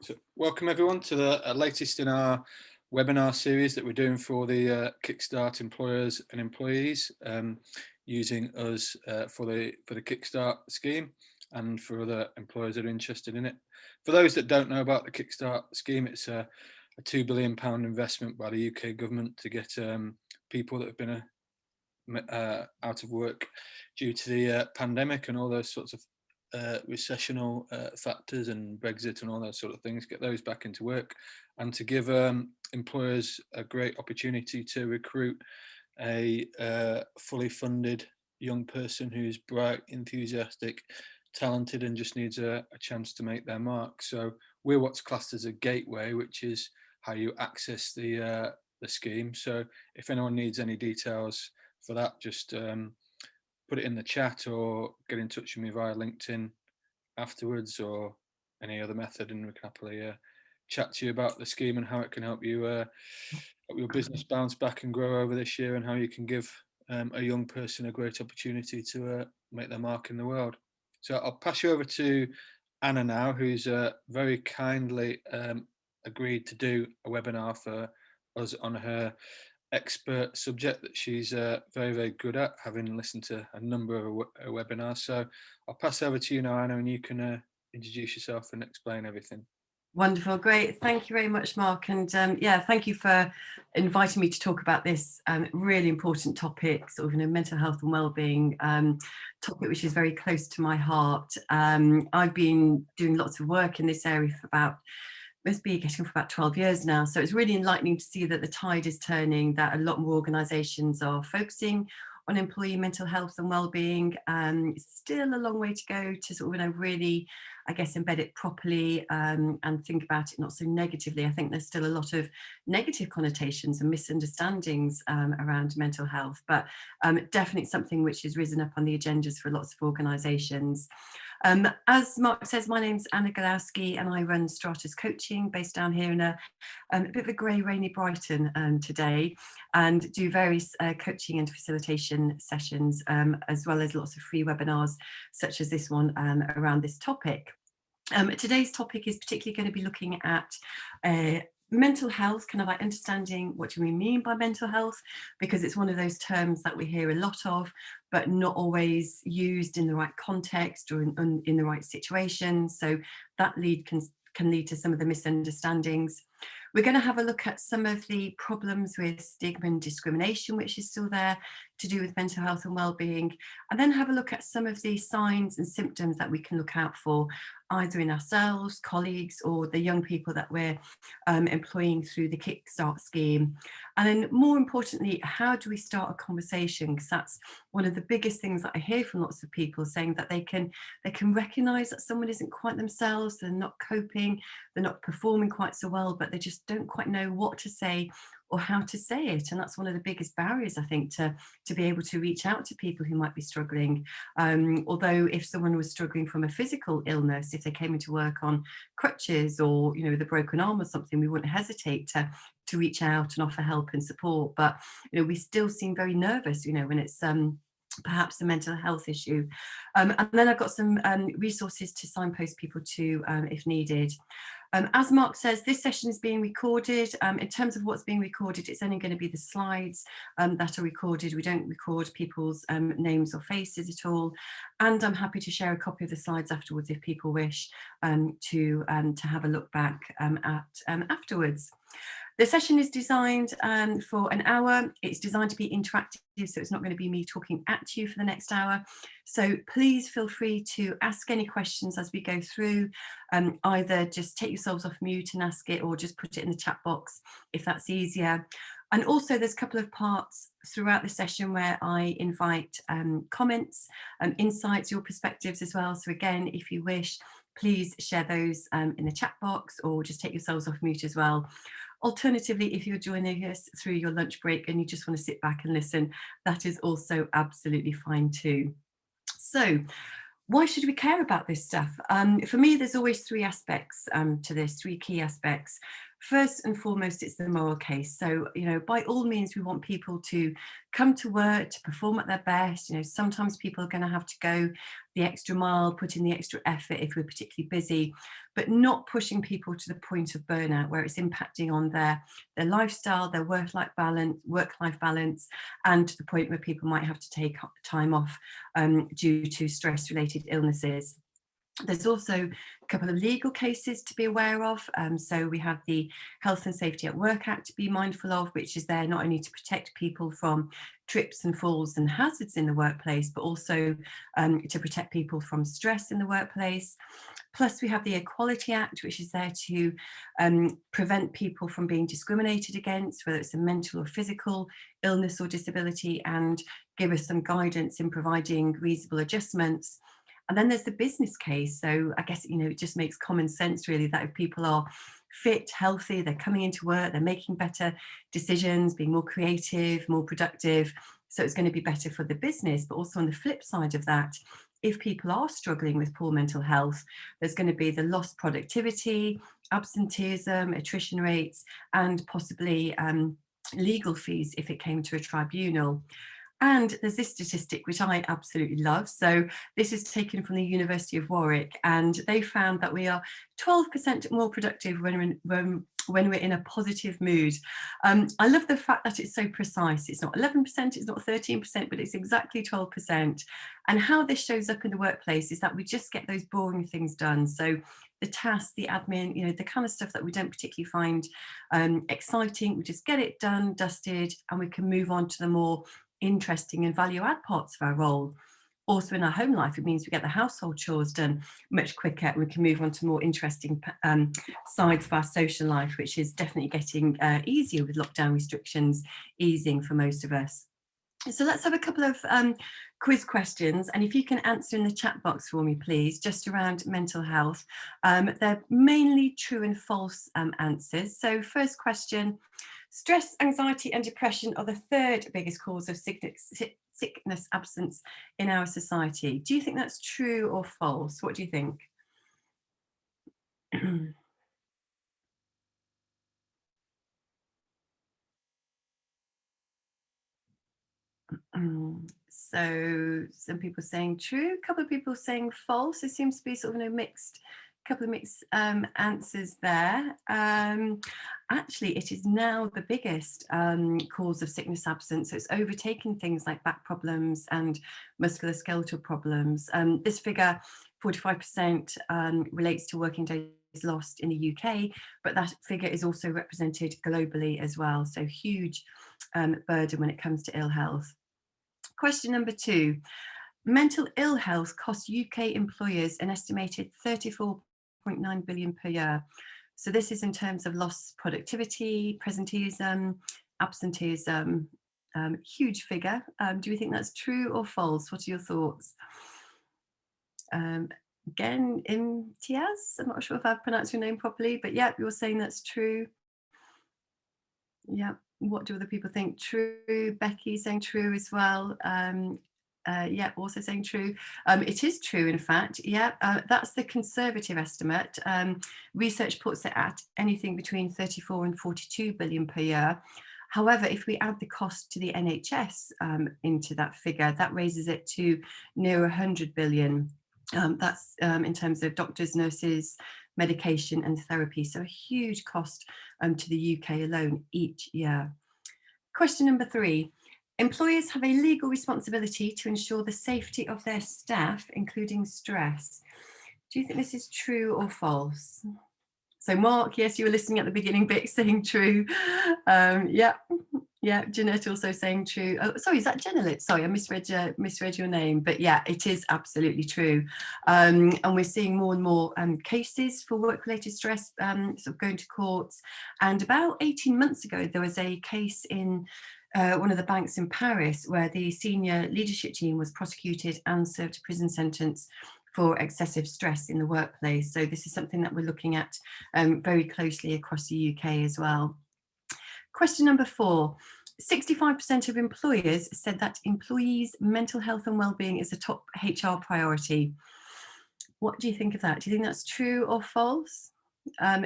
So welcome everyone to the latest in our webinar series that we're doing for the Kickstart employers and employees, using us for the Kickstart scheme and for other employers that are interested in it. For those that don't know about the Kickstart scheme, it's a £2 billion investment by the UK government to get people that have been out of work due to the pandemic and all those sorts of recessional factors and Brexit and all those sort of things, get those back into work, and to give employers a great opportunity to recruit a fully funded young person who's bright, enthusiastic, talented, and just needs a chance to make their mark. So we're what's classed as a gateway, which is how you access the scheme. So if anyone needs any details for that, just put it in the chat or get in touch with me via LinkedIn afterwards or any other method, and we can happily chat to you about the scheme and how it can help you help your business bounce back and grow over this year, and how you can give a young person a great opportunity to make their mark in the world. So I'll pass you over to Anna now, who's very kindly agreed to do a webinar for us on her expert subject that she's very, very good at, having listened to a number of webinars. So I'll pass over to you now, Anna, and you can introduce yourself and explain everything. Wonderful, great. Thank you very much, Mark. And yeah, thank you for inviting me to talk about this really important topic, sort of, mental health and wellbeing topic, which is very close to my heart. I've been doing lots of work in this area for must be getting for about 12 years now. So it's really enlightening to see that the tide is turning, that a lot more organisations are focusing on employee mental health and wellbeing. It's still a long way to go to sort of, really, I guess, embed it properly and think about it not so negatively. I think there's still a lot of negative connotations and misunderstandings around mental health, but definitely something which has risen up on the agendas for lots of organisations. As Mark says, my name's Anna Golawski and I run Stratus Coaching, based down here in a bit of a grey, rainy Brighton today, and do various coaching and facilitation sessions, as well as lots of free webinars such as this one around this topic. Today's topic is particularly going to be looking at mental health, kind of like understanding what do we mean by mental health, because it's one of those terms that we hear a lot of, but not always used in the right context or in the right situation. So that can lead to some of the misunderstandings. We're going to have a look at some of the problems with stigma and discrimination, which is still there, to do with mental health and wellbeing, and then have a look at some of the signs and symptoms that we can look out for, either in ourselves, colleagues, or the young people that we're employing through the Kickstart scheme. And then more importantly, how do we start a conversation? Because that's one of the biggest things that I hear from lots of people, saying that they can recognise that someone isn't quite themselves, they're not coping, they're not performing quite so well, but they just don't quite know what to say or how to say it. And that's one of the biggest barriers, I think, to be able to reach out to people who might be struggling. Although if someone was struggling from a physical illness, if they came into work on crutches or, with a broken arm or something, we wouldn't hesitate to reach out and offer help and support. But, we still seem very nervous, when it's perhaps a mental health issue. And then I've got some resources to signpost people to if needed. As Mark says, this session is being recorded. In terms of what's being recorded, it's only going to be the slides that are recorded. We don't record people's names or faces at all. And I'm happy to share a copy of the slides afterwards if people wish to have a look back at afterwards. The session is designed for an hour. It's designed to be interactive, so it's not going to be me talking at you for the next hour. So please feel free to ask any questions as we go through. Either just take yourselves off mute and ask it, or just put it in the chat box if that's easier. And also there's a couple of parts throughout the session where I invite comments, insights, your perspectives as well. So again, if you wish, please share those in the chat box, or just take yourselves off mute as well. Alternatively, if you're joining us through your lunch break and you just want to sit back and listen, that is also absolutely fine too. So why should we care about this stuff? For me, there's always three aspects to this, three key aspects. First and foremost, it's the moral case. So, by all means, we want people to come to work, to perform at their best. Sometimes people are going to have to go the extra mile, put in the extra effort if we're particularly busy, but not pushing people to the point of burnout where it's impacting on their lifestyle, their work-life balance, and to the point where people might have to take time off due to stress-related illnesses. There's also a couple of legal cases to be aware of. So we have the Health and Safety at Work Act to be mindful of, which is there not only to protect people from trips and falls and hazards in the workplace, but also to protect people from stress in the workplace. Plus, we have the Equality Act, which is there to prevent people from being discriminated against, whether it's a mental or physical illness or disability, and give us some guidance in providing reasonable adjustments. And then there's the business case. So I guess, it just makes common sense really that if people are fit, healthy, they're coming into work, they're making better decisions, being more creative, more productive. So it's going to be better for the business. But also on the flip side of that, if people are struggling with poor mental health, there's going to be the lost productivity, absenteeism, attrition rates, and possibly legal fees if it came to a tribunal. And there's this statistic, which I absolutely love. So this is taken from the University of Warwick, and they found that we are 12% more productive when we're in a positive mood. I love the fact that it's so precise. It's not 11%, it's not 13%, but it's exactly 12%. And how this shows up in the workplace is that we just get those boring things done. So the tasks, the admin, the kind of stuff that we don't particularly find exciting, we just get it done, dusted, and we can move on to the more interesting and value add parts of our role. Also in our home life, it means we get the household chores done much quicker, and we can move on to more interesting sides of our social life, which is definitely getting easier with lockdown restrictions easing for most of us. So let's have a couple of quiz questions, and if you can answer in the chat box for me, please, just around mental health. They're mainly true and false answers. So first question: stress, anxiety and depression are the third biggest cause of sickness absence in our society. Do you think that's true or false? What do you think? So some people saying true, a couple of people saying false. There seems to be sort of a couple of mixed answers there. Actually, it is now the biggest cause of sickness absence. So it's overtaken things like back problems and musculoskeletal problems. This figure, 45%, relates to working days lost in the UK, but that figure is also represented globally as well. So huge burden when it comes to ill health. Question number 2. Mental ill health costs UK employers an estimated 34.9 billion per year. So this is in terms of lost productivity, presenteeism, absenteeism, huge figure. Do you think that's true or false? What are your thoughts? Again, Imtiaz, I'm not sure if I've pronounced your name properly, but yeah, you're saying that's true. Yeah. What do other people think? True. Becky saying true as well. Yeah, also saying true. It is true, in fact. Yeah, that's the conservative estimate. Research puts it at anything between 34 and 42 billion per year. However, if we add the cost to the NHS into that figure, that raises it to near 100 billion. That's in terms of doctors, nurses, medication and therapy. So a huge cost to the UK alone each year. Question number 3. Employers have a legal responsibility to ensure the safety of their staff, including stress. Do you think this is true or false? So Mark, yes, you were listening at the beginning bit saying true. Yeah, Jeanette also saying true. Oh, sorry, is that Jeanette? Sorry, I misread your name. But yeah, it is absolutely true. And we're seeing more and more cases for work-related stress sort of going to courts. And about 18 months ago, there was a case in one of the banks in Paris where the senior leadership team was prosecuted and served a prison sentence for excessive stress in the workplace. So this is something that we're looking at very closely across the UK as well. Question number 4. 65% of employers said that employees' mental health and well-being is a top HR priority. What do you think of that? Do you think that's true or false?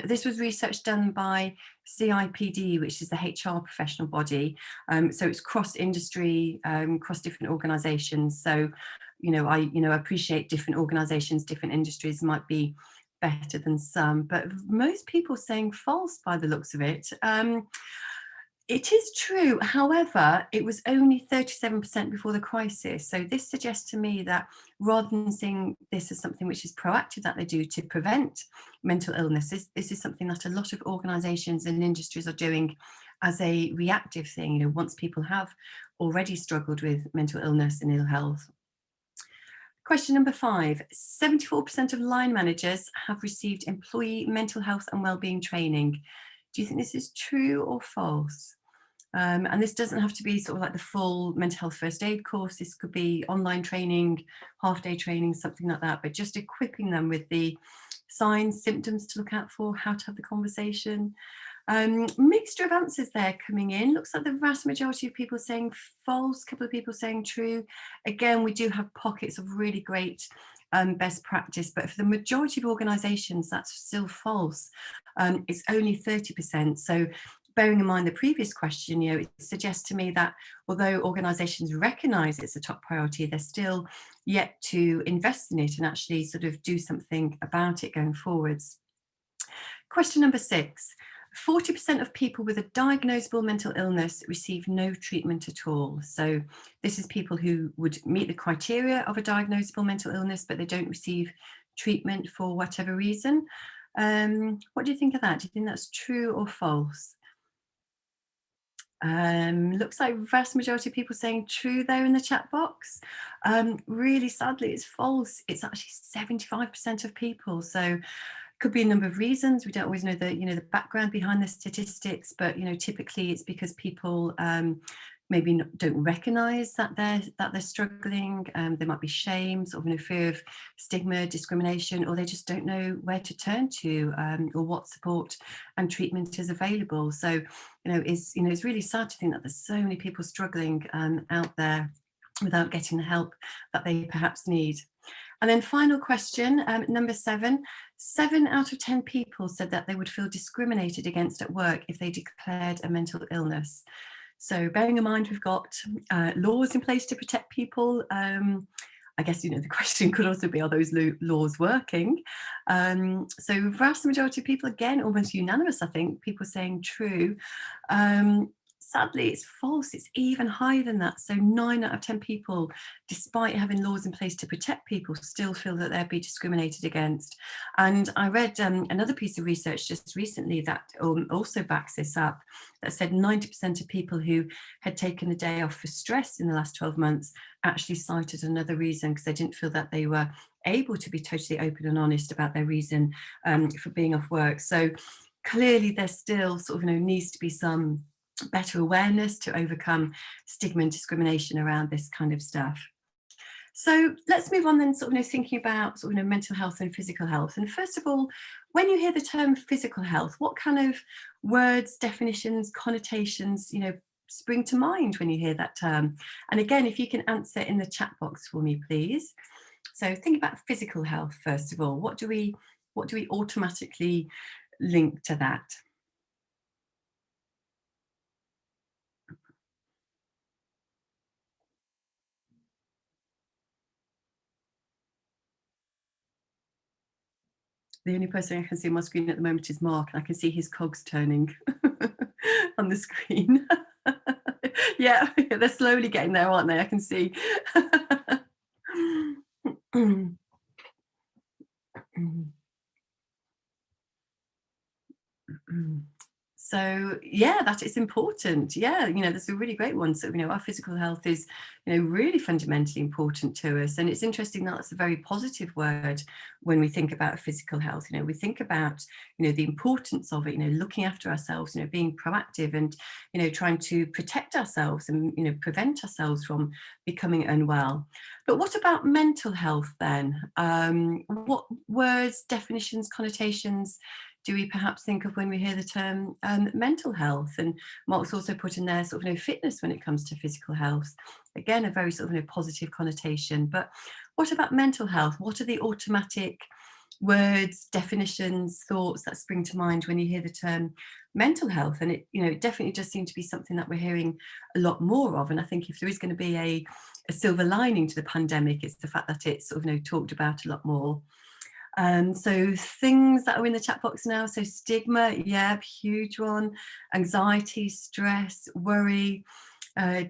This was research done by CIPD, which is the HR professional body. So it's cross-industry, cross different organisations. So, I appreciate different organisations, different industries might be better than some, but most people saying false by the looks of it. It is true. However, it was only 37% before the crisis. So this suggests to me that rather than seeing this as something which is proactive that they do to prevent mental illness, this is something that a lot of organisations and industries are doing as a reactive thing. Once people have already struggled with mental illness and ill health. Question number 5, 74% of line managers have received employee mental health and wellbeing training. Do you think this is true or false? And this doesn't have to be sort of like the full mental health first aid course. This could be online training, half-day training, something like that, but just equipping them with the signs, symptoms to look out for, how to have the conversation. Mixture of answers there coming in. Looks like the vast majority of people saying false, a couple of people saying true. Again, we do have pockets of really great best practice, but for the majority of organisations, that's still false. It's only 30%. So bearing in mind the previous question, it suggests to me that although organisations recognise it's a top priority, they're still yet to invest in it and actually sort of do something about it going forwards. Question number 6. 40% of people with a diagnosable mental illness receive no treatment at all. So this is people who would meet the criteria of a diagnosable mental illness, but they don't receive treatment for whatever reason. What do you think of that? Do you think that's true or false? Looks like vast majority of people saying true there in the chat box. Really sadly, it's false. It's actually 75% of people. So could be a number of reasons. We don't always know the background behind the statistics, but typically it's because people maybe don't recognise that they're struggling. There might be shame, sort of fear of stigma, discrimination, or they just don't know where to turn to or what support and treatment is available. So it's really sad to think that there's so many people struggling out there without getting the help that they perhaps need. And then final question, number 7. 7 out of 10 people said that they would feel discriminated against at work if they declared a mental illness. So bearing in mind we've got laws in place to protect people, I guess the question could also be, are those laws working? So vast majority of people, again, almost unanimous, I think, people saying true. Sadly, it's false. It's even higher than that. So 9 out of 10 people, despite having laws in place to protect people, still feel that they'll be discriminated against. And I read another piece of research just recently that also backs this up, that said 90% of people who had taken a day off for stress in the last 12 months actually cited another reason because they didn't feel that they were able to be totally open and honest about their reason for being off work. So clearly there still sort of needs to be some better awareness to overcome stigma and discrimination around this kind of stuff. So let's move on then, sort of thinking about mental health and physical health. And first of all, when you hear the term physical health, what kind of words, definitions, connotations, spring to mind when you hear that term? And again, if you can answer in the chat box for me, please. So think about physical health first of all. What do we automatically link to that? The only person I can see on my screen at the moment is Mark, and I can see his cogs turning on the screen. Yeah, they're slowly getting there, aren't they? I can see. So yeah, that is important. Yeah, that's a really great one. So our physical health is really fundamentally important to us, and it's interesting that that's a very positive word when we think about physical health. We think about the importance of it, looking after ourselves, being proactive and trying to protect ourselves and prevent ourselves from becoming unwell. But what about mental health then? What words, definitions, connotations do we perhaps think of when we hear the term mental health? And Mark's also put in there sort of fitness when it comes to physical health. Again, a very sort of positive connotation. But what about mental health? What are the automatic words, definitions, thoughts that spring to mind when you hear the term mental health. And it, it definitely does seem to be something that we're hearing a lot more of. And I think if there is going to be a silver lining to the pandemic, it's the fact that it's sort of talked about a lot more. So things that are in the chat box now, so stigma, yeah, huge one, anxiety, stress, worry,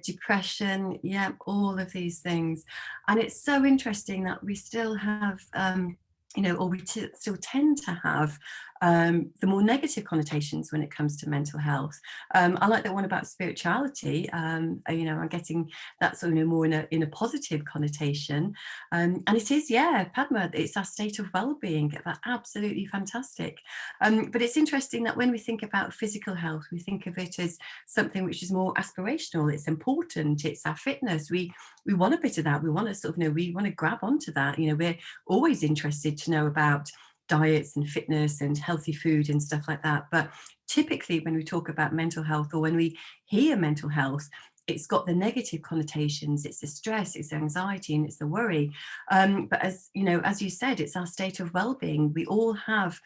depression, yeah, all of these things. And it's so interesting that we still have or we still tend to have the more negative connotations when it comes to mental health. I like that one about spirituality. I'm getting that sort of more in a positive connotation. And it is, yeah, Padma, it's our state of well-being. That's absolutely fantastic. But it's interesting that when we think about physical health, we think of it as something which is more aspirational. It's important. It's our fitness. We want a bit of that. We want to sort of we want to grab onto that. We're always interested to know about diets and fitness and healthy food and stuff like that. But typically when we talk about mental health, or when we hear mental health, it's got the negative connotations. It's the stress, it's the anxiety, and it's the worry. But as you said, it's our state of well-being. We all have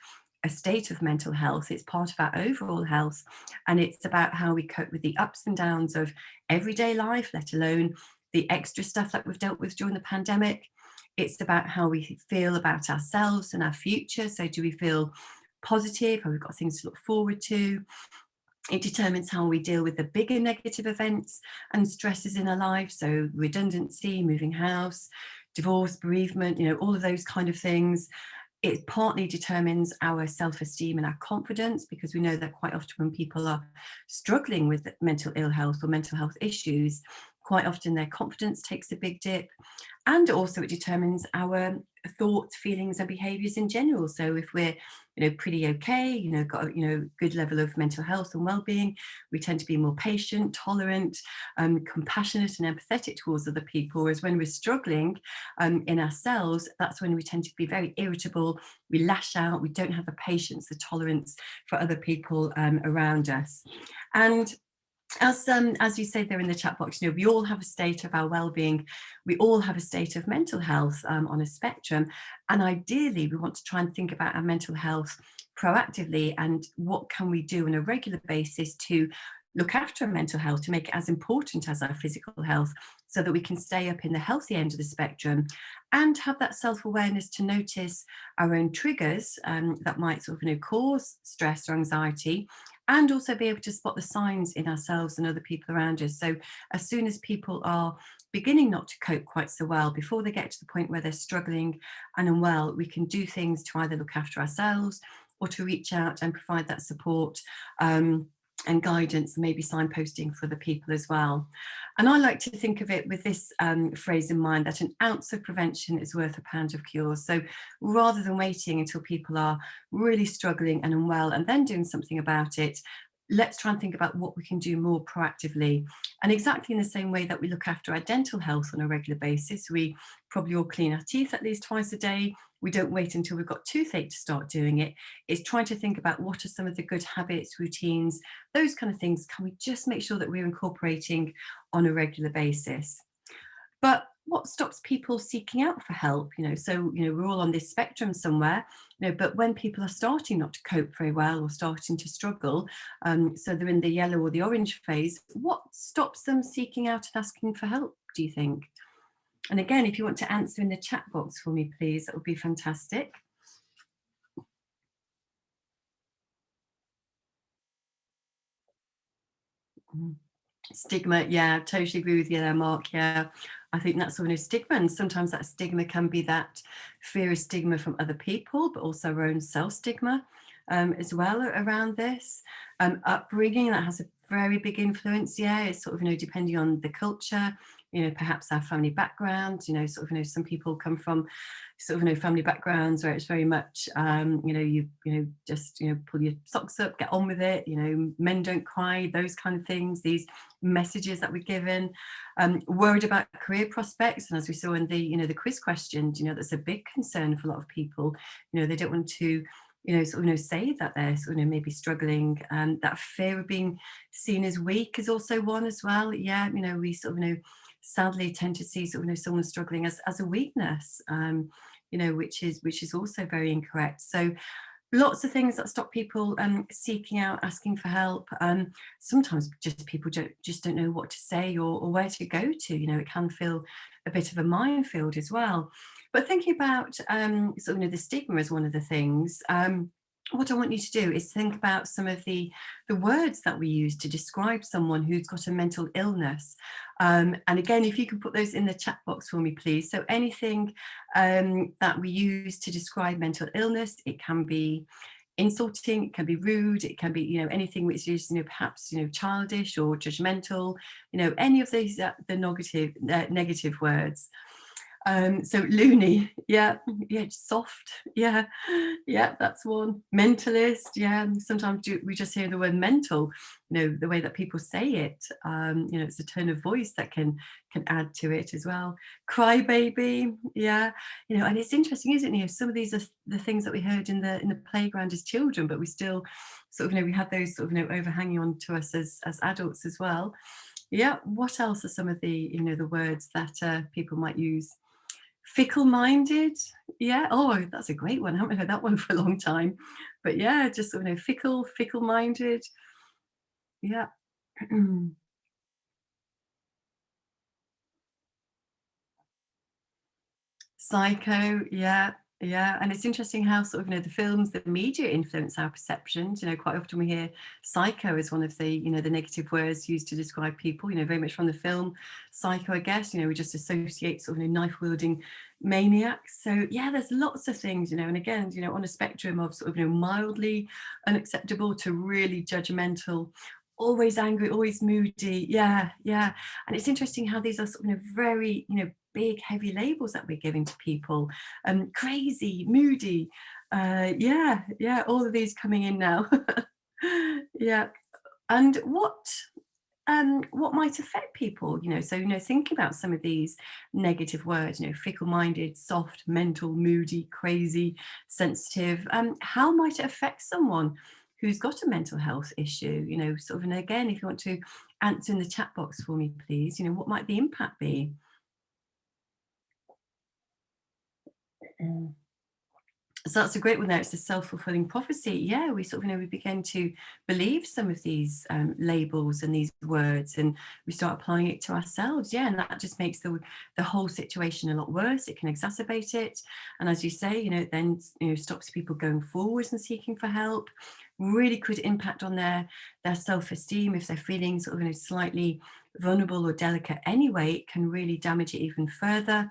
a state of mental health. It's part of our overall health, and it's about how we cope with the ups and downs of everyday life, let alone the extra stuff that we've dealt with during the pandemic. It's about how we feel about ourselves and our future. So do we feel positive? Have we got things to look forward to? It determines how we deal with the bigger negative events and stresses in our life. So redundancy, moving house, divorce, bereavement, all of those kind of things. It partly determines our self-esteem and our confidence, because we know that quite often when people are struggling with mental ill health or mental health issues, quite often their confidence takes a big dip. And also it determines our thoughts, feelings and behaviours in general. So if we're pretty okay, got a good level of mental health and well-being, we tend to be more patient, tolerant, compassionate and empathetic towards other people. Whereas when we're struggling in ourselves, that's when we tend to be very irritable, we lash out, we don't have the patience, the tolerance for other people around us. And as you say there in the chat box, we all have a state of our well-being. We all have a state of mental health on a spectrum. And ideally, we want to try and think about our mental health proactively, and what can we do on a regular basis to look after our mental health, to make it as important as our physical health, so that we can stay up in the healthy end of the spectrum and have that self-awareness to notice our own triggers that might sort of cause stress or anxiety, and also be able to spot the signs in ourselves and other people around us. So as soon as people are beginning not to cope quite so well, before they get to the point where they're struggling and unwell, we can do things to either look after ourselves or to reach out and provide that support and guidance, and maybe signposting for the people as well. And I like to think of it with this phrase in mind, that an ounce of prevention is worth a pound of cure. So rather than waiting until people are really struggling and unwell and then doing something about it, let's try and think about what we can do more proactively. And exactly in the same way that we look after our dental health on a regular basis, we probably all clean our teeth at least twice a day. We don't wait until we've got toothache to start doing it. It's trying to think about what are some of the good habits, routines, those kind of things. Can we just make sure that we're incorporating on a regular basis? But what stops people seeking out for help? So we're all on this spectrum somewhere. But when people are starting not to cope very well or starting to struggle, so they're in the yellow or the orange phase, what stops them seeking out and asking for help, do you think? And again, if you want to answer in the chat box for me, please, that would be fantastic. Stigma, yeah, totally agree with you there, Mark. Yeah, I think that's sort of stigma, and sometimes that stigma can be that fear of stigma from other people, but also our own self-stigma as well around this. Upbringing, that has a very big influence. Yeah, it's sort of depending on the culture, perhaps our family background. Some people come from family backgrounds where it's very much just pull your socks up, get on with it, men don't cry, those kind of things, these messages that we're given. Worried about career prospects, and as we saw in the quiz questions, that's a big concern for a lot of people. They don't want to say that they're maybe struggling. That fear of being seen as weak is also one as well. Yeah, we sadly tend to see someone struggling as a weakness. which is also very incorrect. So lots of things that stop people seeking out, asking for help. Sometimes just people don't know what to say or where to go to. It can feel a bit of a minefield as well. But thinking about the stigma is one of the things. What I want you to do is think about some of the words that we use to describe someone who's got a mental illness. And again, if you can put those in the chat box for me, please. So anything that we use to describe mental illness, it can be insulting, it can be rude, it can be, anything which is, perhaps, childish or judgmental, any of these, the negative words. So loony, yeah, soft, yeah, that's one. Mentalist, yeah. Sometimes we just hear the word mental, the way that people say it. It's a tone of voice that can add to it as well. Crybaby, yeah, and it's interesting, isn't it? Some of these are the things that we heard in the playground as children, but we still we had those overhanging on to us as adults as well. Yeah. What else are some of the the words that people might use? Fickle-minded, yeah. Oh, that's a great one. I haven't heard that one for a long time. But yeah, just fickle-minded. Yeah. Psycho, yeah, yeah. And it's interesting how the films, the media influence our perceptions. Quite often we hear psycho as one of the, the negative words used to describe people, very much from the film Psycho, I guess. We just associate knife-wielding maniacs. So yeah, there's lots of things, and again, on a spectrum of mildly unacceptable to really judgmental, always angry, always moody. Yeah, yeah. And it's interesting how these are very, big, heavy labels that we're giving to people. Crazy, moody. Yeah, all of these coming in now. Yeah. And what might affect people, so think about some of these negative words, fickle-minded, soft, mental, moody, crazy, sensitive. How might it affect someone who's got a mental health issue? And again, if you want to answer in the chat box for me, please, what might the impact be? So that's a great one there. It's a self-fulfilling prophecy. Yeah, we we begin to believe some of these labels and these words, and we start applying it to ourselves. Yeah, and that just makes the whole situation a lot worse. It can exacerbate it, and as you say, it then stops people going forwards and seeking for help. Really could impact on their self-esteem if they're feeling slightly vulnerable or delicate. Anyway, it can really damage it even further.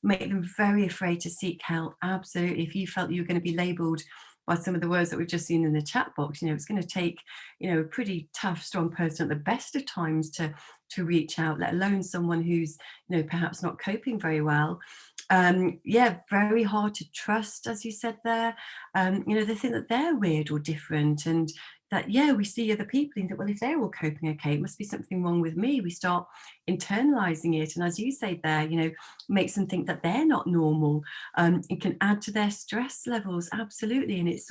Make them very afraid to seek help. Absolutely. If you felt you were going to be labelled by some of the words that we've just seen in the chat box, it's going to take, a pretty tough, strong person at the best of times to reach out, let alone someone who's, perhaps not coping very well. Yeah, very hard to trust, as you said there. They think that they're weird or different, and that, yeah, we see other people and think, well, if they're all coping okay, it must be something wrong with me. We start internalizing it, and as you say there, makes them think that they're not normal. It can add to their stress levels, absolutely, and it's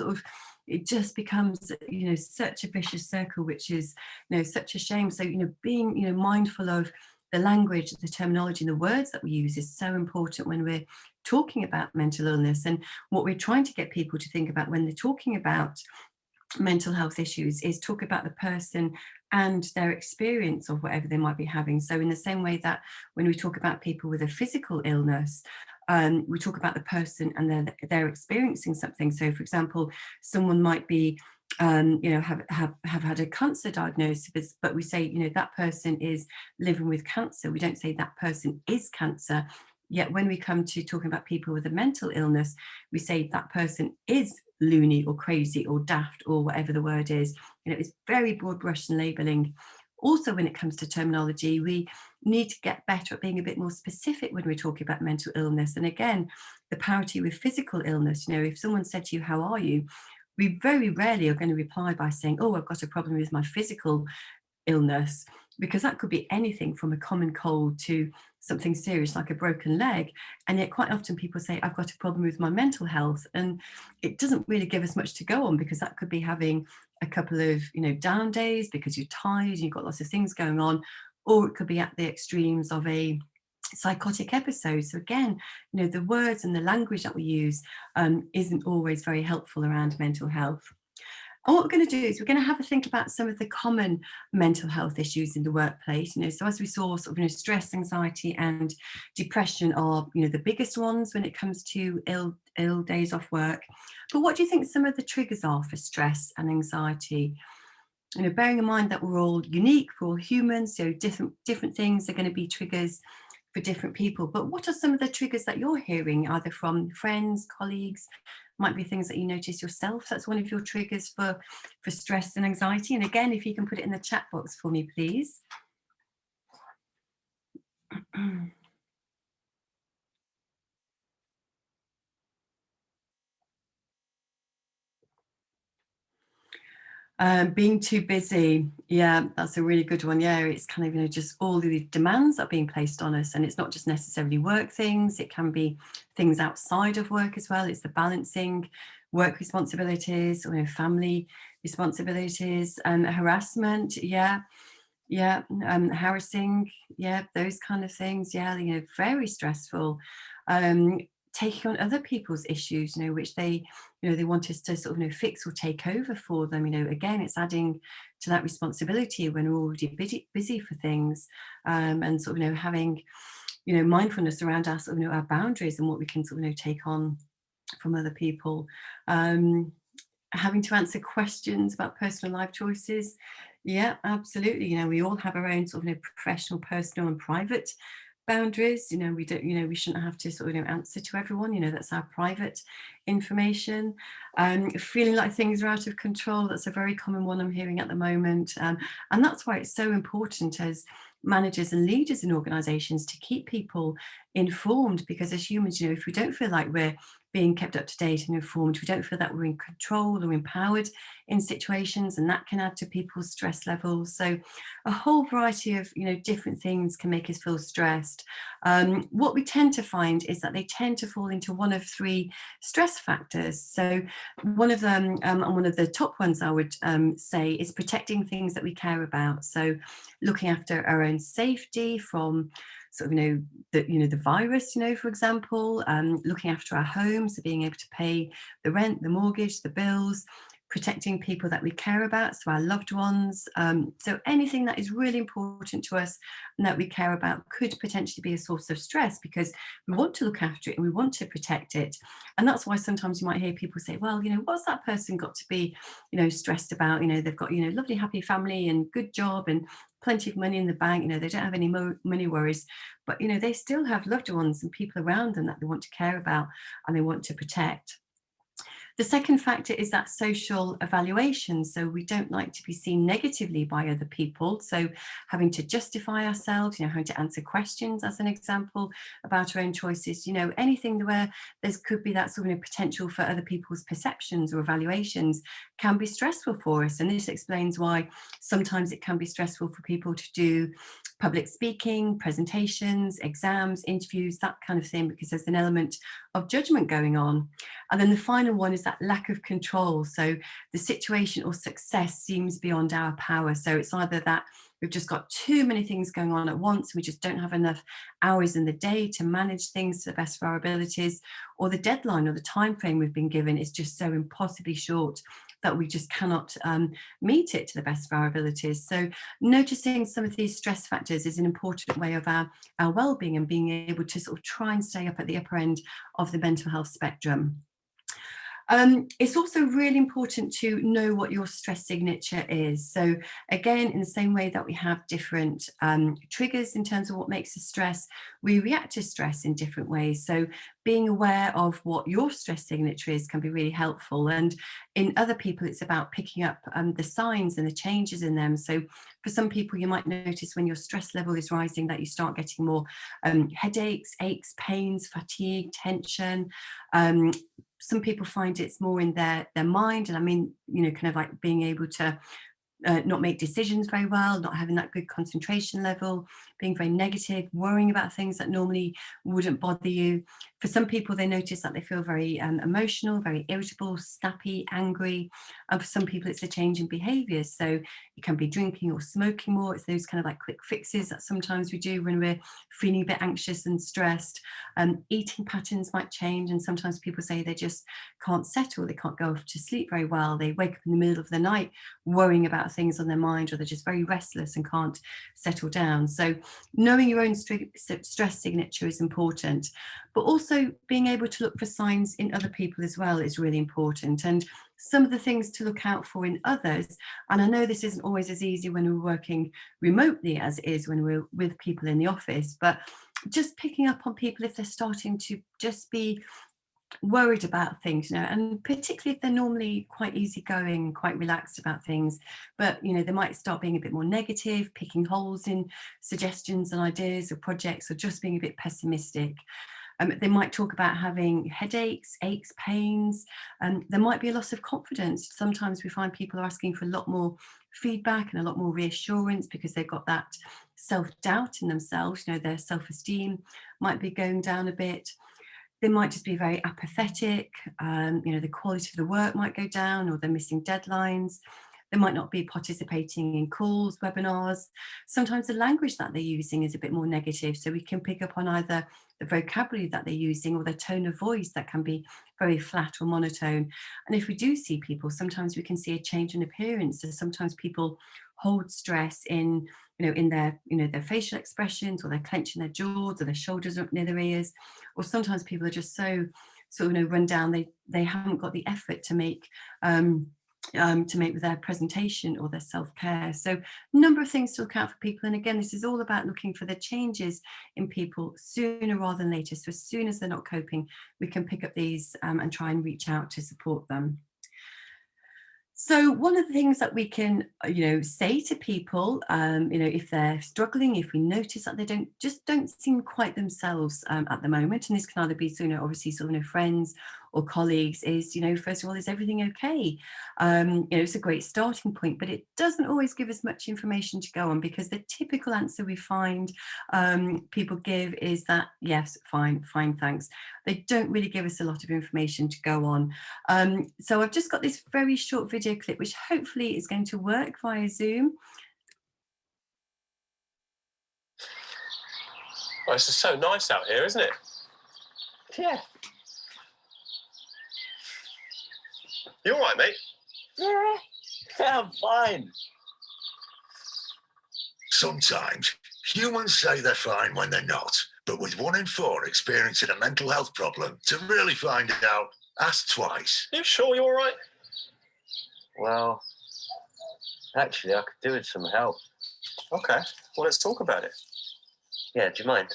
it just becomes such a vicious circle, which is such a shame. So being mindful of the language, the terminology, and the words that we use is so important when we're talking about mental illness. And what we're trying to get people to think about when they're talking about mental health issues is talk about the person and their experience of whatever they might be having. So in the same way that when we talk about people with a physical illness, we talk about the person and they're experiencing something. So for example, someone might be have had a cancer diagnosis, but we say that person is living with cancer. We don't say that person is cancer. Yet when we come to talking about people with a mental illness, we say that person is loony or crazy or daft or whatever the word is. It's very broad brush and labeling. Also, when it comes to terminology, we need to get better at being a bit more specific when we're talking about mental illness. And again, the parity with physical illness. If someone said to you, "How are you?" we very rarely are going to reply by saying, "Oh, I've got a problem with my physical illness," because that could be anything from a common cold to something serious like a broken leg. And yet quite often people say, "I've got a problem with my mental health," and it doesn't really give us much to go on, because that could be having a couple of down days because you're tired and you've got lots of things going on, or it could be at the extremes of a psychotic episodes. So again, the words and the language that we use isn't always very helpful around mental health. And what we're going to do is we're going to have a think about some of the common mental health issues in the workplace. So as we saw, sort of, stress, anxiety, and depression are, the biggest ones when it comes to ill days off work. But what do you think some of the triggers are for stress and anxiety? Bearing in mind that we're all unique, we're all humans, so different things are going to be triggers for different people. But what are some of the triggers that you're hearing, either from friends, colleagues? Might be things that you notice yourself. That's one of your triggers for stress and anxiety. And again, if you can put it in the chat box for me, please. Being too busy. Yeah, that's a really good one. Yeah, it's kind of, just all the demands that are being placed on us. And it's not just necessarily work things. It can be things outside of work as well. It's the balancing work responsibilities or family responsibilities, harassment. Yeah. Harassing. Yeah, those kind of things. Yeah, very stressful. Taking on other people's issues, which they want us to sort of fix or take over for them. Again, it's adding to that responsibility when we're already busy for things, and sort of having mindfulness around our sort of our boundaries and what we can sort of take on from other people. Having to answer questions about personal life choices. Yeah, absolutely. We all have our own sort of professional, personal, and private boundaries. We don't, we shouldn't have to sort of answer to everyone. That's our private information. Feeling like things are out of control. That's a very common one I'm hearing at the moment, and that's why it's so important as managers and leaders in organizations to keep people informed, because as humans, if we don't feel like we're being kept up to date and informed, we don't feel that we're in control or empowered in situations, and that can add to people's stress levels. So a whole variety of different things can make us feel stressed. What we tend to find is that they tend to fall into one of three stress factors. So one of them, and one of the top ones I would say, is protecting things that we care about. So looking after our own safety from sort of the virus, for example, looking after our homes, so being able to pay the rent, the mortgage, the bills, protecting people that we care about, so our loved ones. So anything that is really important to us and that we care about could potentially be a source of stress, because we want to look after it and we want to protect it. And that's why sometimes you might hear people say, well, what's that person got to be, stressed about? They've got, lovely, happy family and good job and plenty of money in the bank. They don't have any money worries, but, they still have loved ones and people around them that they want to care about and they want to protect. The second factor is that social evaluation. So we don't like to be seen negatively by other people. So having to justify ourselves, having to answer questions, as an example, about our own choices, anything where there could be that sort of potential for other people's perceptions or evaluations can be stressful for us. And this explains why sometimes it can be stressful for people to do public speaking, presentations, exams, interviews, that kind of thing, because there's an element of judgment going on. And then the final one is that lack of control. So the situation or success seems beyond our power. So it's either that we've just got too many things going on at once, we just don't have enough hours in the day to manage things to the best of our abilities, or the deadline or the time frame we've been given is just so impossibly short that we just cannot meet it to the best of our abilities. So noticing some of these stress factors is an important way of our well-being and being able to sort of try and stay up at the upper end of the mental health spectrum. It's also really important to know what your stress signature is. So again, in the same way that we have different triggers in terms of what makes us stress, we react to stress in different ways. So being aware of what your stress signature is can be really helpful. And in other people, it's about picking up the signs and the changes in them. So for some people, you might notice when your stress level is rising that you start getting more headaches, aches, pains, fatigue, tension. Some people find it's more in their mind, and I mean, kind of like being able to not make decisions very well, not having that good concentration level, being very negative, worrying about things that normally wouldn't bother you. For some people, they notice that they feel very emotional, very irritable, snappy, angry. And for some people, it's a change in behaviours. So it can be drinking or smoking more. It's those kind of like quick fixes that sometimes we do when we're feeling a bit anxious and stressed. Eating patterns might change. And sometimes people say they just can't settle. They can't go off to sleep very well. They wake up in the middle of the night worrying about things on their mind, or they're just very restless and can't settle down. So knowing your own stress signature is important, but also being able to look for signs in other people as well is really important. And some of the things to look out for in others, and I know this isn't always as easy when we're working remotely as it is when we're with people in the office, but just picking up on people if they're starting to just be worried about things, and particularly if they're normally quite easygoing, quite relaxed about things, but they might start being a bit more negative, picking holes in suggestions and ideas or projects, or just being a bit pessimistic. They might talk about having headaches, aches, pains, and there might be a loss of confidence. Sometimes we find people are asking for a lot more feedback and a lot more reassurance because they've got that self-doubt in themselves. Their self-esteem might be going down a bit. They might just be very apathetic. The quality of the work might go down, or they're missing deadlines. They might not be participating in calls, webinars. Sometimes the language that they're using is a bit more negative. So we can pick up on either the vocabulary that they're using or their tone of voice that can be very flat or monotone. And if we do see people, sometimes we can see a change in appearance. So sometimes people hold stress in their facial expressions, or they're clenching their jaws, or their shoulders up near their ears, or sometimes people are just so run down they haven't got the effort to make with their presentation or their self-care. So a number of things to look out for people. And again, this is all about looking for the changes in people sooner rather than later. So as soon as they're not coping, we can pick up these and try and reach out to support them. So one of the things that we can, say to people, if they're struggling, if we notice that they don't seem quite themselves at the moment, and this can either be, obviously, friends or colleagues, is, first of all, is everything okay? It's a great starting point, but it doesn't always give us much information to go on, because the typical answer we find people give is that, yes, fine, thanks. They don't really give us a lot of information to go on. So I've just got this very short video clip, which hopefully is going to work via Zoom. Oh, it's just so nice out here, isn't it? Yeah. You all right, mate? Yeah, I'm fine. Sometimes humans say they're fine when they're not, but with 1 in 4 experiencing a mental health problem, to really find out, ask twice. You sure you're all right? Well, actually, I could do with some help. Okay, well, let's talk about it. Yeah, do you mind?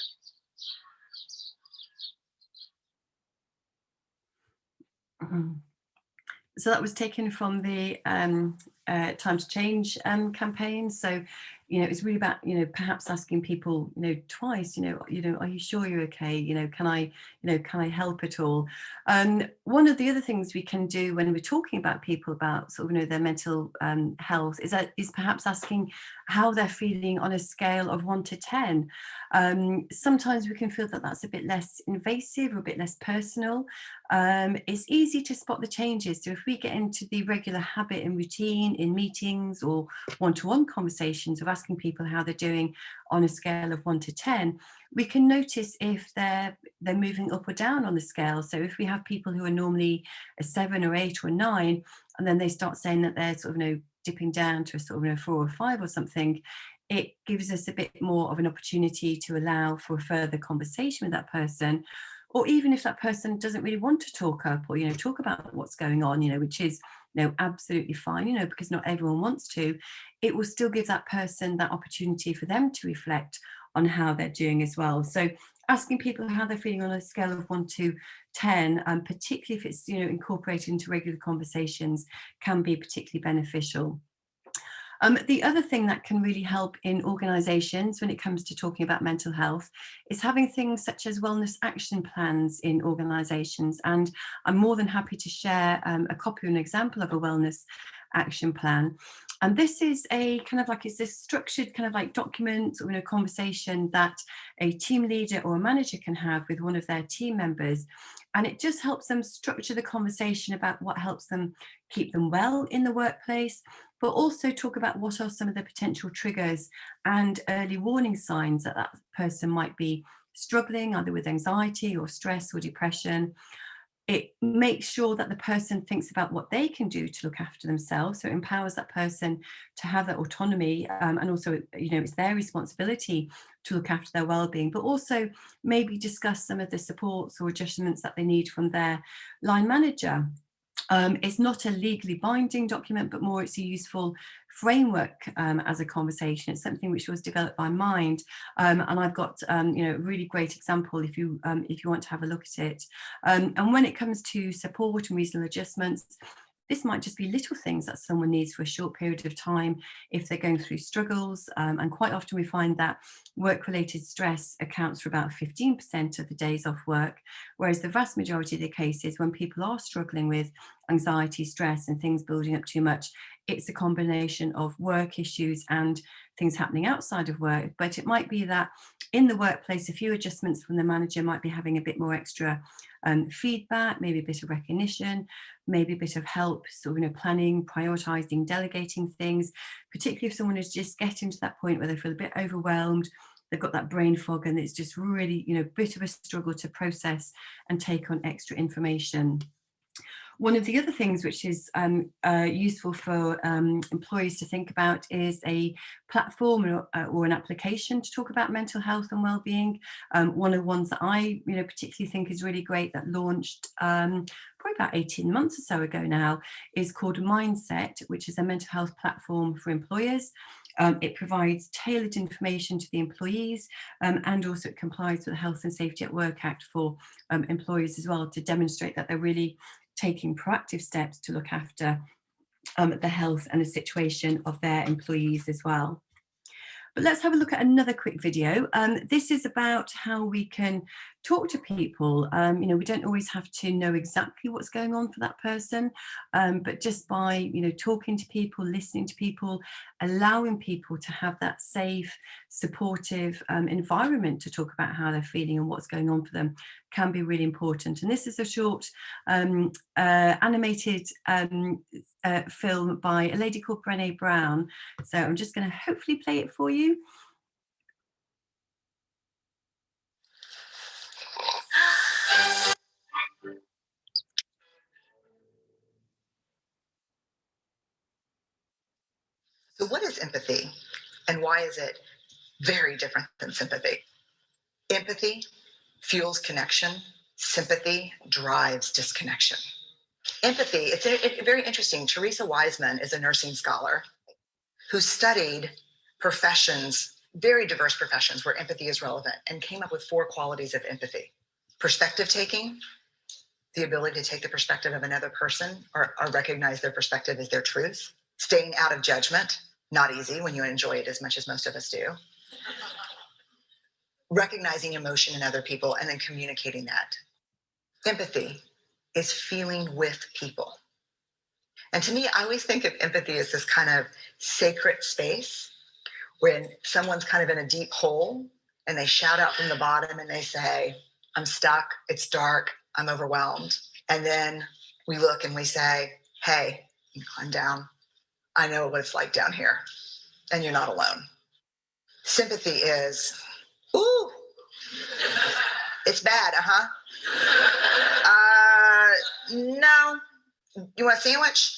So that was taken from the Time to Change campaign. So, it was really about, perhaps asking people, twice, are you sure you're okay? Can I help at all? One of the other things we can do when we're talking about people about their mental health is perhaps asking how they're feeling on a scale of 1 to 10. Sometimes we can feel that that's a bit less invasive or a bit less personal. It's easy to spot the changes. So if we get into the regular habit and routine in meetings or one-to-one conversations of asking people how they're doing on a scale of 1 to 10, we can notice if they're moving up or down on the scale. So if we have people who are normally a 7 or 8 or 9, and then they start saying that they're dipping down to a 4 or 5 or something, it gives us a bit more of an opportunity to allow for a further conversation with that person. Or even if that person doesn't really want to talk up or, talk about what's going on, which is, absolutely fine, because not everyone wants to, it will still give that person that opportunity for them to reflect on how they're doing as well. So asking people how they're feeling on a scale of 1 to 10, particularly if it's, incorporated into regular conversations, can be particularly beneficial. The other thing that can really help in organisations when it comes to talking about mental health is having things such as wellness action plans in organisations. And I'm more than happy to share a copy of an example of a wellness action plan. And this is a kind of like, it's this structured kind of like document or conversation that a team leader or a manager can have with one of their team members. And it just helps them structure the conversation about what helps them keep them well in the workplace, but also talk about what are some of the potential triggers and early warning signs that that person might be struggling either with anxiety or stress or depression. It makes sure that the person thinks about what they can do to look after themselves. So it empowers that person to have that autonomy, and also, it's their responsibility to look after their well-being, but also maybe discuss some of the supports or adjustments that they need from their line manager. It's not a legally binding document, but more it's a useful framework as a conversation. It's something which was developed by Mind, and I've got a really great example if you want to have a look at it. And when it comes to support and reasonable adjustments, this might just be little things that someone needs for a short period of time if they're going through struggles. And quite often we find that work-related stress accounts for about 15% of the days off work, whereas the vast majority of the cases when people are struggling with anxiety, stress, and things building up too much, it's a combination of work issues and things happening outside of work. But it might be that in the workplace, a few adjustments from the manager might be having a bit more extra feedback, maybe a bit of recognition, maybe a bit of help, so planning, prioritizing, delegating things, particularly if someone is just getting to that point where they feel a bit overwhelmed, they've got that brain fog, and it's just really, a bit of a struggle to process and take on extra information. One of the other things which is useful for employees to think about is a platform or an application to talk about mental health and well-being. One of the ones that I particularly think is really great that launched probably about 18 months or so ago now is called Mindset, which is a mental health platform for employers. It provides tailored information to the employees, and also it complies with the Health and Safety at Work Act for employers as well, to demonstrate that they're really taking proactive steps to look after the health and the situation of their employees as well. But let's have a look at another quick video. This is about how we can talk to people. We don't always have to know exactly what's going on for that person, but just by talking to people, listening to people, allowing people to have that safe, supportive environment to talk about how they're feeling and what's going on for them can be really important. And this is a short animated film by a lady called Brené Brown. So I'm just going to hopefully play it for you. So what is empathy, and why is it very different than sympathy? Empathy fuels connection. Sympathy drives disconnection. Empathy, it's very interesting. Teresa Wiseman is a nursing scholar who studied professions, very diverse professions where empathy is relevant, and came up with 4 qualities of empathy. Perspective taking, the ability to take the perspective of another person or recognize their perspective as their truth. Staying out of judgment, not easy when you enjoy it as much as most of us do. Recognizing emotion in other people and then communicating that. Empathy is feeling with people. And to me, I always think of empathy as this kind of sacred space when someone's kind of in a deep hole and they shout out from the bottom and they say, I'm stuck, it's dark, I'm overwhelmed. And then we look and we say, hey, you climb down. I know what it's like down here, and you're not alone. Sympathy is, ooh, it's bad, no, you want a sandwich?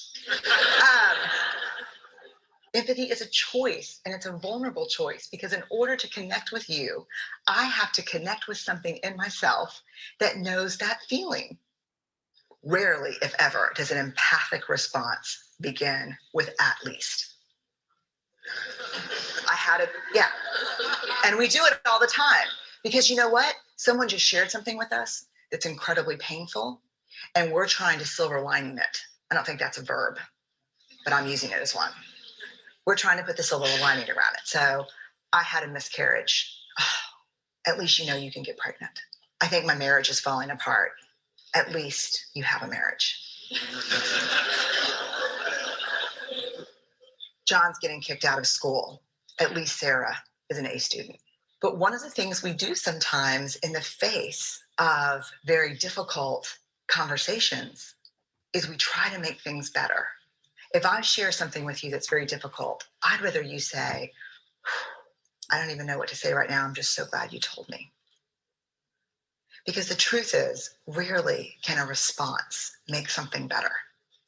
Empathy is a choice, and it's a vulnerable choice, because in order to connect with you, I have to connect with something in myself that knows that feeling. Rarely, if ever, does an empathic response begin with at least. And we do it all the time, because you know what? Someone just shared something with us that's incredibly painful, and we're trying to silver lining it. I don't think that's a verb, but I'm using it as one. We're trying to put the silver lining around it. So I had a miscarriage. Oh, at least you know you can get pregnant. I think my marriage is falling apart. At least you have a marriage. John's getting kicked out of school. At least Sarah is an A student. But one of the things we do sometimes in the face of very difficult conversations is we try to make things better. If I share something with you that's very difficult, I'd rather you say, I don't even know what to say right now. I'm just so glad you told me. Because the truth is, rarely can a response make something better.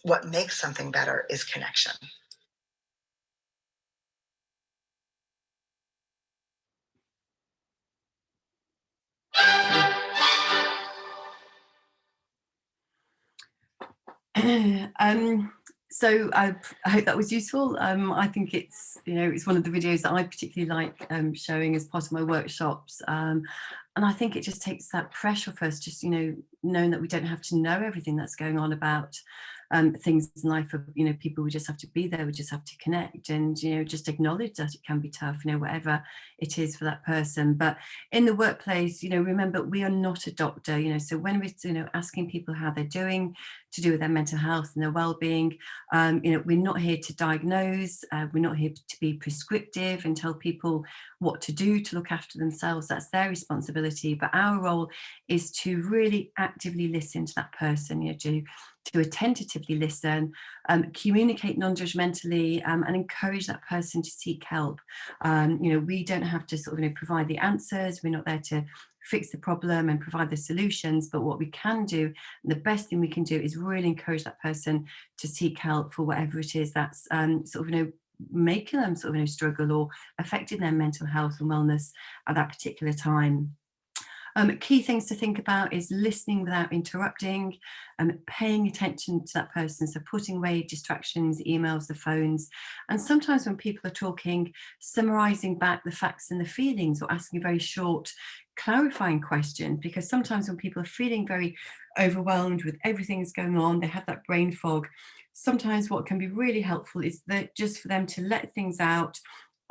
What makes something better is connection. So I hope that was useful. I think it's, it's one of the videos that I particularly like showing as part of my workshops. And I think it just takes that pressure off us, just, knowing that we don't have to know everything that's going on about things in life of, people. We just have to be there, we just have to connect and, just acknowledge that it can be tough, whatever it is for that person. But in the workplace, remember, we are not a doctor, so when we're, asking people how they're doing to do with their mental health and their well-being, we're not here to diagnose, we're not here to be prescriptive and tell people what to do to look after themselves. That's their responsibility. But our role is to really actively listen to that person, to attentively listen, communicate non-judgmentally, and encourage that person to seek help. We don't have to sort of provide the answers. We're not there to fix the problem and provide the solutions, but what we can do, the best thing we can do, is really encourage that person to seek help for whatever it is that's making them struggle or affecting their mental health and wellness at that particular time. Key things to think about is listening without interrupting, paying attention to that person, so putting away distractions, emails, the phones, and sometimes when people are talking, summarising back the facts and the feelings, or asking a very short clarifying question, because sometimes when people are feeling very overwhelmed with everything that's going on, they have that brain fog. Sometimes what can be really helpful is that just for them to let things out,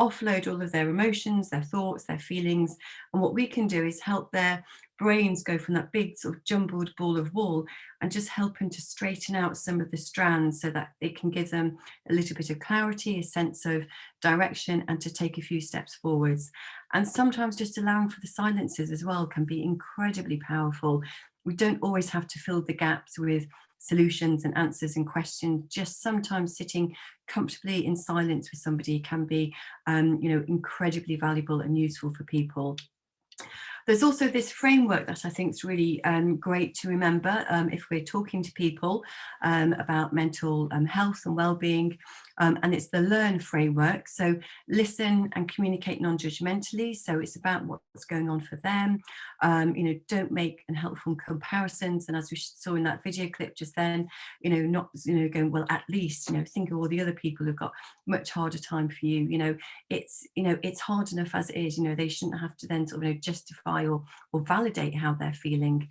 offload all of their emotions, their thoughts, their feelings. And what we can do is help their brains go from that big sort of jumbled ball of wool and just help them to straighten out some of the strands so that it can give them a little bit of clarity, a sense of direction, and to take a few steps forwards. And sometimes just allowing for the silences as well can be incredibly powerful. We don't always have to fill the gaps with solutions and answers and questions. Just sometimes sitting comfortably in silence with somebody can be incredibly valuable and useful for people. There's also this framework that I think is really great to remember if we're talking to people about mental health and well-being, and it's the LEARN framework. So listen and communicate non-judgmentally. So it's about what's going on for them. Don't make unhelpful comparisons. And as we saw in that video clip just then, not going, well, at least think of all the other people who've got much harder time for you. It's hard enough as it is. They shouldn't have to then sort of justify or validate how they're feeling.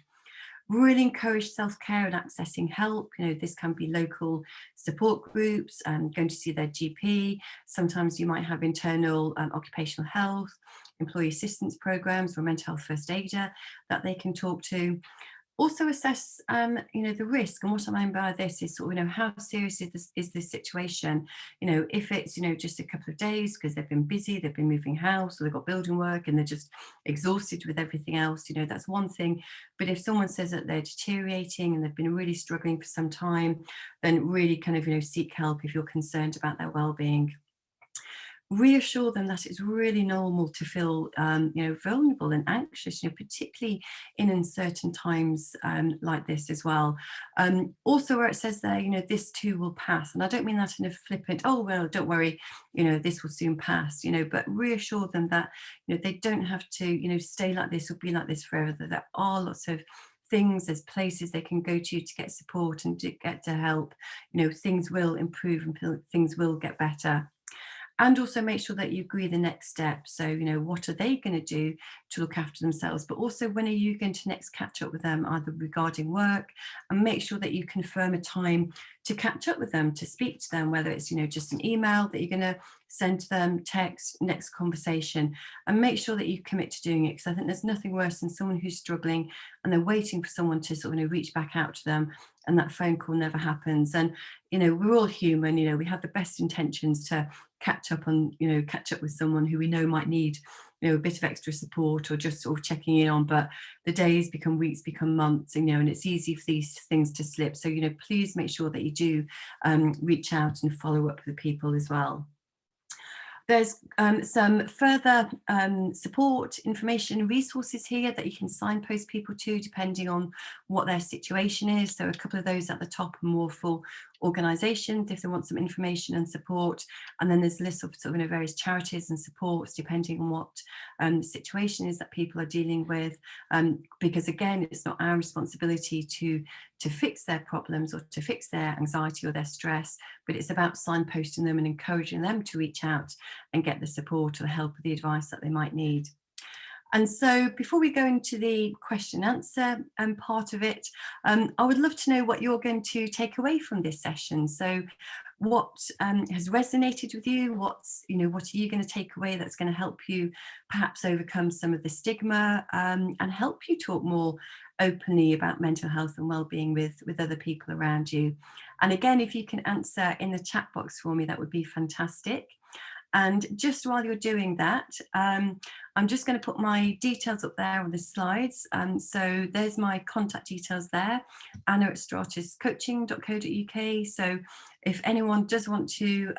Really encourage self-care and accessing help. This can be local support groups, going to see their GP. Sometimes you might have internal occupational health, employee assistance programs, or mental health first aider that they can talk to. Also assess, the risk. And what I mean by this is sort of, how serious is this situation? If it's, just a couple of days because they've been busy, they've been moving house, or they've got building work and they're just exhausted with everything else, that's one thing. But if someone says that they're deteriorating and they've been really struggling for some time, then really kind of, seek help if you're concerned about their well-being. Reassure them that it's really normal to feel, vulnerable and anxious, particularly in uncertain times like this as well. Also, where it says there, this too will pass. And I don't mean that in a flippant, oh, well, don't worry, this will soon pass, but reassure them that, they don't have to, stay like this or be like this forever, that there are lots of things, there's places they can go to get support and to get to help. Things will improve and things will get better. And also make sure that you agree the next step. So, what are they going to do to look after themselves? But also, when are you going to next catch up with them, either regarding work, and make sure that you confirm a time to catch up with them, to speak to them, whether it's, just an email that you're going to send to them, text, next conversation, and make sure that you commit to doing it. Because I think there's nothing worse than someone who's struggling and they're waiting for someone to sort of reach back out to them, and that phone call never happens. And we're all human. We have the best intentions to catch up with someone who we know might need a bit of extra support or just sort of checking in on, but the days become weeks, become months, and it's easy for these things to slip. So please make sure that you do reach out and follow up with people as well. There's some further support, information, resources here that you can signpost people to depending on what their situation is. So a couple of those at the top are more for organisations if they want some information and support, and then there's lists of various charities and supports depending on what the situation is that people are dealing with, because again, it's not our responsibility to fix their problems or to fix their anxiety or their stress, but it's about signposting them and encouraging them to reach out and get the support or the help or the advice that they might need. And so before we go into the question and answer part of it, I would love to know what you're going to take away from this session. So what has resonated with you? What are you going to take away that's going to help you perhaps overcome some of the stigma and help you talk more openly about mental health and well-being with other people around you? And again, if you can answer in the chat box for me, that would be fantastic. And just while you're doing that, I'm just going to put my details up there on the slides. So there's my contact details there, anna@stratuscoaching.co.uk. So if anyone does want to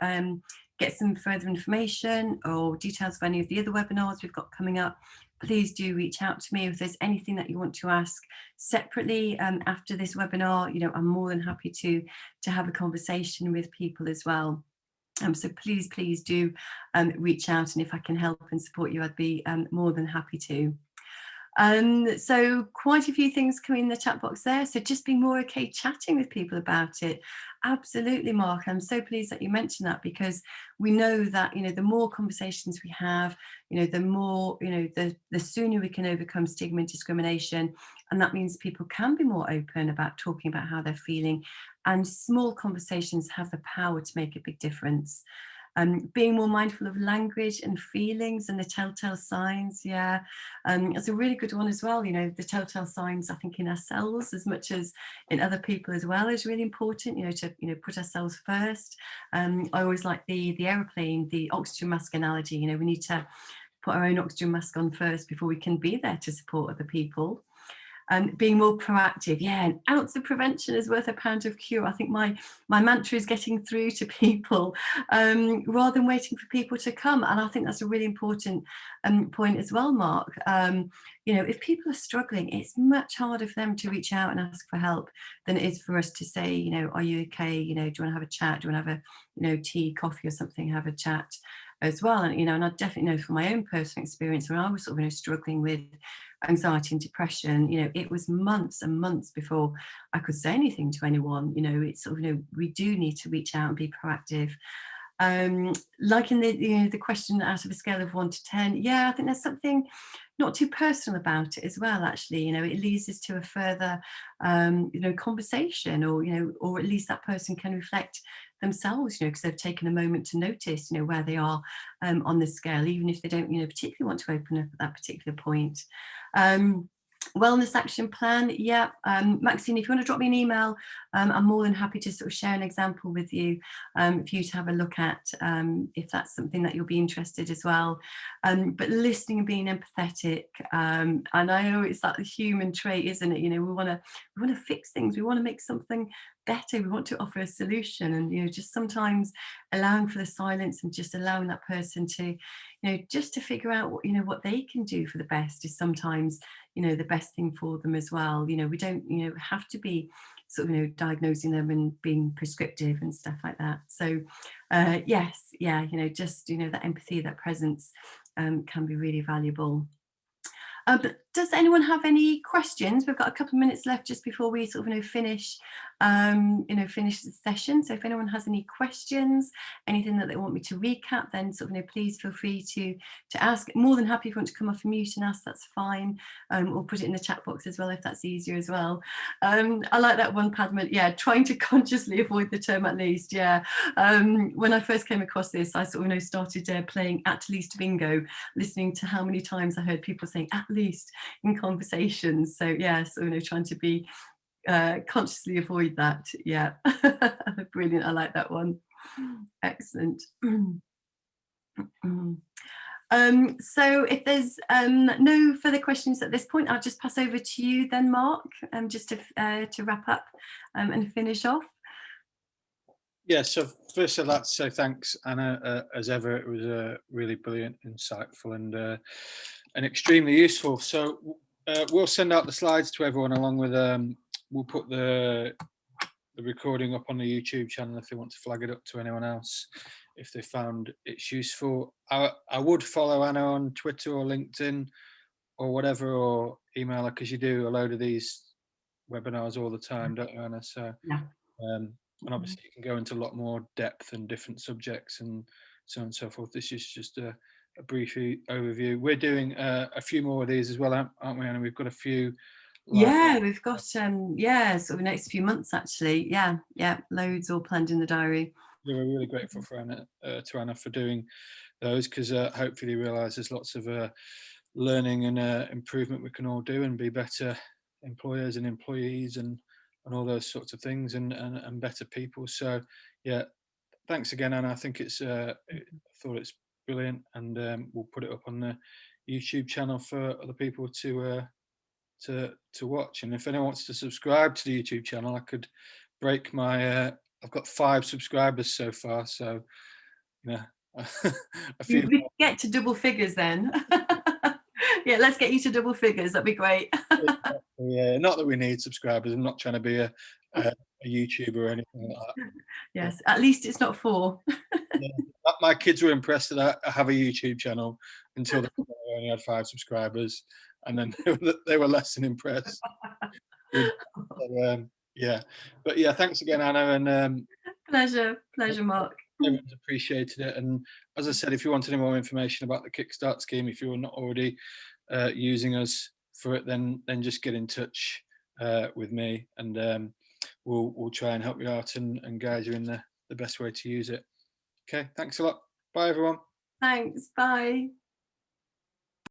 get some further information or details of any of the other webinars we've got coming up, please do reach out to me. If there's anything that you want to ask separately after this webinar, I'm more than happy to have a conversation with people as well. So please do reach out, and if I can help and support you, I'd be more than happy to. So quite a few things coming in the chat box there. So just be more okay chatting with people about it. Absolutely, Mark. I'm so pleased that you mentioned that, because we know that, the more conversations we have, the more, the sooner we can overcome stigma and discrimination. And that means people can be more open about talking about how they're feeling. And small conversations have the power to make a big difference. Being more mindful of language and feelings and the telltale signs. Yeah, it's a really good one as well. The telltale signs, I think, in ourselves as much as in other people as well, is really important, to put ourselves first. I always like the aeroplane, the oxygen mask analogy. We need to put our own oxygen mask on first before we can be there to support other people. Being more proactive, yeah, an ounce of prevention is worth a pound of cure. I think my mantra is getting through to people rather than waiting for people to come. And I think that's a really important point as well, Mark. If people are struggling, it's much harder for them to reach out and ask for help than it is for us to say, are you okay? Do you want to have a chat? Do you want to have a, tea, coffee or something, have a chat as well? And, and I definitely know from my own personal experience when I was sort of, struggling with anxiety and depression, it was months and months before I could say anything to anyone. It's sort of, we do need to reach out and be proactive. Like in the question, out of a scale of 1 to 10, yeah, I think there's something not too personal about it as well, actually. It leads us to a further conversation, or at least that person can reflect themselves, because they've taken a moment to notice where they are on the scale, even if they don't particularly want to open up at that particular point. Wellness action plan, yeah. Maxine, if you want to drop me an email, I'm more than happy to sort of share an example with you for you to have a look at, if that's something that you'll be interested as well. But listening and being empathetic, and I know it's that human trait, isn't it? We want to fix things, we want to make something better, we want to offer a solution, and just sometimes allowing for the silence and just allowing that person to just to figure out what they can do for the best is sometimes the best thing for them as well. We don't have to be sort of diagnosing them and being prescriptive and stuff like that. So yes, yeah, just that empathy, that presence can be really valuable. does anyone have any questions? We've got a couple of minutes left just before we sort of finish finish the session. So if anyone has any questions, anything that they want me to recap, then please feel free to ask. More than happy if you want to come off mute and ask, that's fine. Or put it in the chat box as well if that's easier as well. I like that one, Padma. Yeah, trying to consciously avoid the term at least. Yeah. When I first came across this, I started playing at least bingo, listening to how many times I heard people saying at least in conversations. So yeah, trying to be consciously avoid that. Yeah. Brilliant. I like that one. Excellent. So if there's no further questions at this point, I'll just pass over to you then, Mark, just to wrap up and finish off. Yeah, so first I'd like to say thanks, Anna, as ever. It was really brilliant, insightful, and extremely useful. So we'll send out the slides to everyone along with, we'll put the recording up on the YouTube channel if they want to flag it up to anyone else, if they found it's useful. I would follow Anna on Twitter or LinkedIn or whatever, or email her, because you do a load of these webinars all the time, don't you, Anna? So yeah. And obviously you can go into a lot more depth and different subjects and so on and so forth. This is just a brief overview. We're doing a few more of these as well, aren't we, Anna? We've got a few. Yeah, we've got next few months actually. Yeah, loads all planned in the diary. Yeah, we're really grateful for Anna, to Anna for doing those, because hopefully you realise there's lots of learning and improvement we can all do and be better employers and employees and all those sorts of things, and better people. So yeah, thanks again, Anna. I think I thought it's brilliant, and we'll put it up on the YouTube channel for other people to watch. And if anyone wants to subscribe to the YouTube channel, I could break my I've got 5 subscribers so far, so yeah. We get to double figures then. Yeah, let's get you to double figures, that'd be great. Yeah, not that we need subscribers. I'm not trying to be a YouTuber or anything like that. Yes, at least it's not 4. Yeah, my kids were impressed that I have a YouTube channel until they only had 5 subscribers, and then they were less than impressed. So, yeah, but yeah, thanks again, Anna, and pleasure, Mark. Everyone's appreciated it. And as I said, if you want any more information about the Kickstart scheme, if you're not already using us for it, then just get in touch with me, and we'll try and help you out and guide you in the best way to use it. Okay, thanks a lot. Bye, everyone. Thanks. Bye.